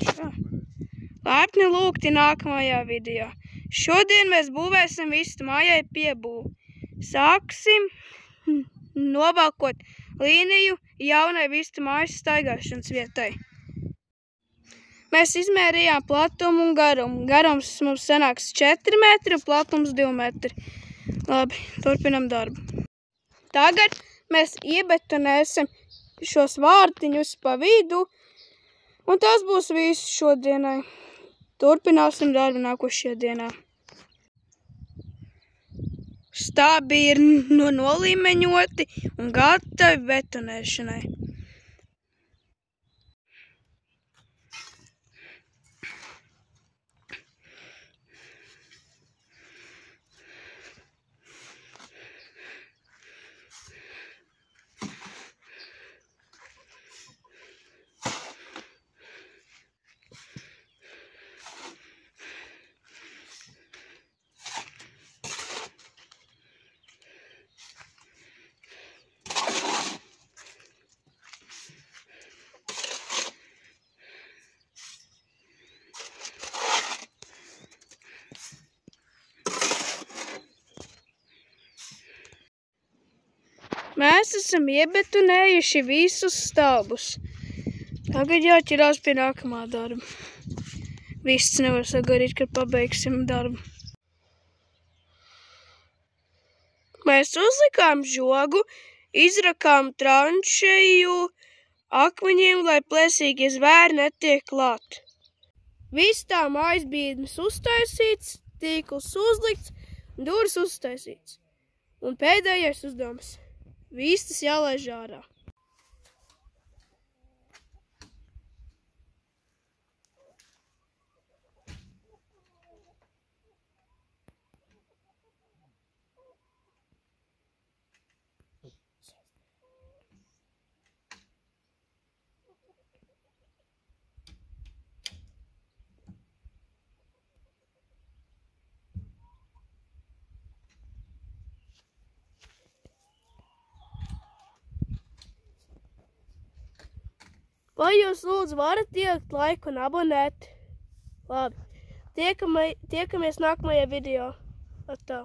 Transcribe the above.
Šā. Laipni lūgti nākamajā video. Šodien mēs būvēsim vistu mājai piebūvi. Sāksim novalkot līniju jaunai vistu mājas staigāšanas vietai. Mēs izmērījām platumu un garumu. Garums mums sanāks 4 metri un platums 2 metri. Labi, turpinam darbu. Tagad mēs iebetonēsim šos vārtiņus pa vidu, un tas būs viss šodienai. Turpināsim darbu nākošajā dienā. Stābi ir nolīmeņoti un gatavi betonēšanai. Mēs esam iebetonējuši visus stāvus. Tagad jāķerās pie nākamā darba. Viss nevar sagarīt, kad pabeigsim darbu. Mēs uzlikām žogu, izrakām tranšeju akmeņiem, lai plēsīgie zvēri netiek klāt. Viss tā mājas biednes uztaisīts, tīkls uzlikts, durvis uztaisīts. Un pēdējais uzdevums. Vistas jālaiž ārā. Vai jūs lūdzu varat ielikt laiku un abonēt? Labi. Tiekamies nākamajā video. Atā.